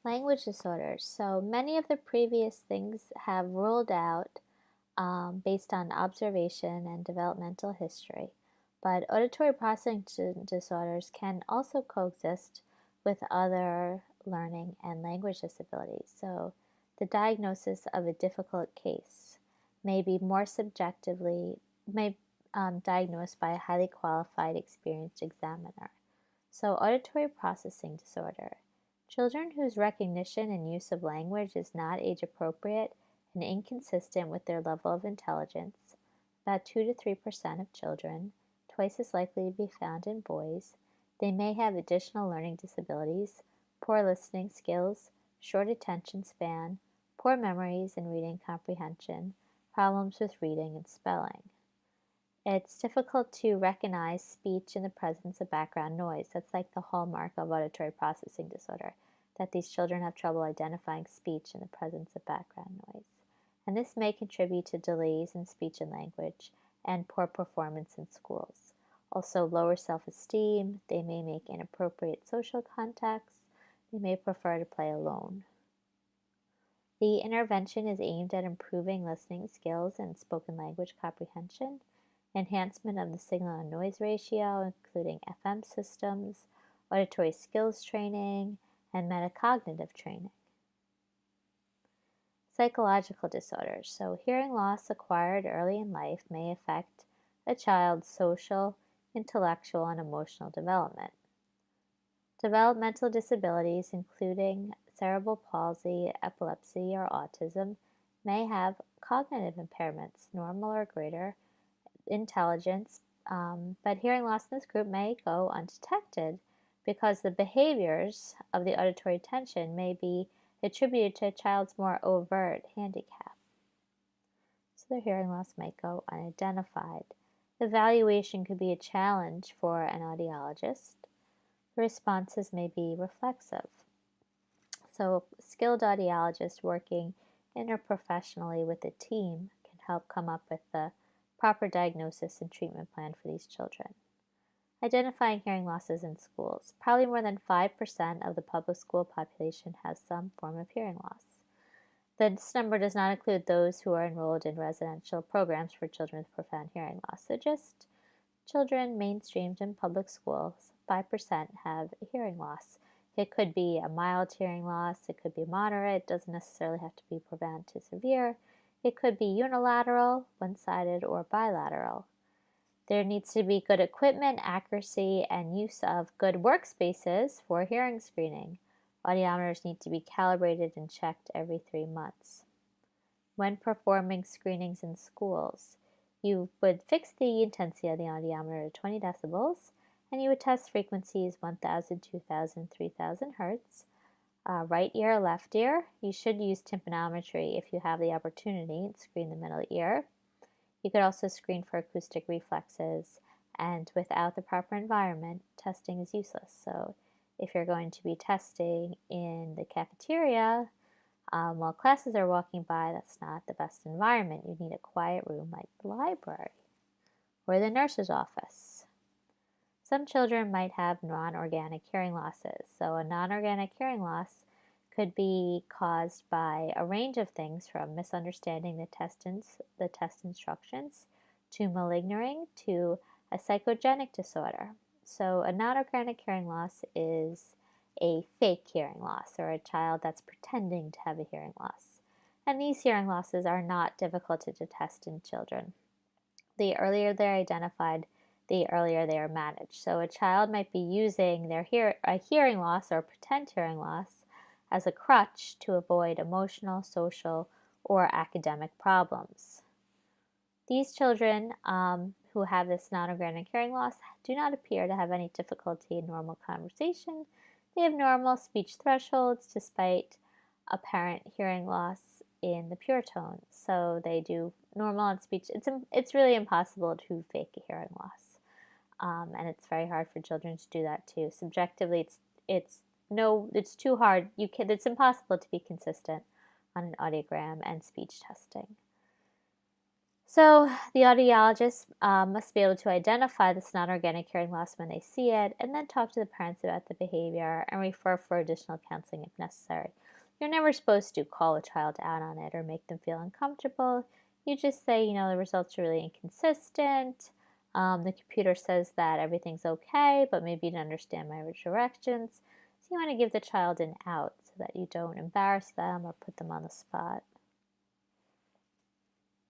Language disorders. So many of the previous things have ruled out based on observation and developmental history, but auditory processing disorders can also coexist with other learning and language disabilities. So the diagnosis of a difficult case may be more subjectively diagnosed by a highly qualified, experienced examiner. So auditory processing disorder. Children whose recognition and use of language is not age appropriate and inconsistent with their level of intelligence, about 2 to 3% of children, twice as likely to be found in boys. They may have additional learning disabilities, poor listening skills, short attention span, poor memories and reading comprehension, problems with reading and spelling. It's difficult to recognize speech in the presence of background noise. That's like the hallmark of auditory processing disorder, that these children have trouble identifying speech in the presence of background noise. And this may contribute to delays in speech and language and poor performance in schools. Also, lower self-esteem. They may make inappropriate social contacts. They may prefer to play alone. The intervention is aimed at improving listening skills and spoken language comprehension, enhancement of the signal and noise ratio, including FM systems, auditory skills training, and metacognitive training. Psychological disorders. So hearing loss acquired early in life may affect a child's social, intellectual, and emotional development. Developmental disabilities, including cerebral palsy, epilepsy, or autism, may have cognitive impairments, normal or greater intelligence, but hearing loss in this group may go undetected because the behaviors of the auditory attention may be attributed to a child's more overt handicap. So their hearing loss might go unidentified. Evaluation could be a challenge for an audiologist. The responses may be reflexive. So a skilled audiologist working interprofessionally with a team can help come up with the proper diagnosis and treatment plan for these children. Identifying hearing losses in schools. Probably more than 5% of the public school population has some form of hearing loss. This number does not include those who are enrolled in residential programs for children with profound hearing loss. So just children mainstreamed in public schools, 5% have a hearing loss. It could be a mild hearing loss, it could be moderate, it doesn't necessarily have to be profound to severe. It could be unilateral, one-sided, or bilateral. There needs to be good equipment, accuracy, and use of good workspaces for hearing screening. Audiometers need to be calibrated and checked every 3 months. When performing screenings in schools, you would fix the intensity of the audiometer to 20 decibels, and you would test frequencies 1,000, 2,000, 3,000 hertz. Right ear, left ear. You should use tympanometry if you have the opportunity and screen the middle ear. You could also screen for acoustic reflexes, and without the proper environment, testing is useless. So if you're going to be testing in the cafeteria while classes are walking by, that's not the best environment. You need a quiet room like the library or the nurse's office. Some children might have non-organic hearing losses. So a non-organic hearing loss could be caused by a range of things, from misunderstanding the test instructions to malingering to a psychogenic disorder. So a non-organic hearing loss is a fake hearing loss, or a child that's pretending to have a hearing loss. And these hearing losses are not difficult to detect in children. The earlier they're identified, the earlier they are managed. So a child might be using a hearing loss or pretend hearing loss as a crutch to avoid emotional, social, or academic problems. These children who have this non-organic hearing loss do not appear to have any difficulty in normal conversation. They have normal speech thresholds despite apparent hearing loss in the pure tone. So they do normal on speech. It's really impossible to fake a hearing loss. And it's very hard for children to do that too. Subjectively, it's too hard. It's impossible to be consistent on an audiogram and speech testing. So the audiologist must be able to identify this non-organic hearing loss when they see it, and then talk to the parents about the behavior and refer for additional counseling if necessary. You're never supposed to call a child out on it or make them feel uncomfortable. You just say, the results are really inconsistent. The computer says that everything's okay, but maybe you didn't understand my directions. So you want to give the child an out so that you don't embarrass them or put them on the spot.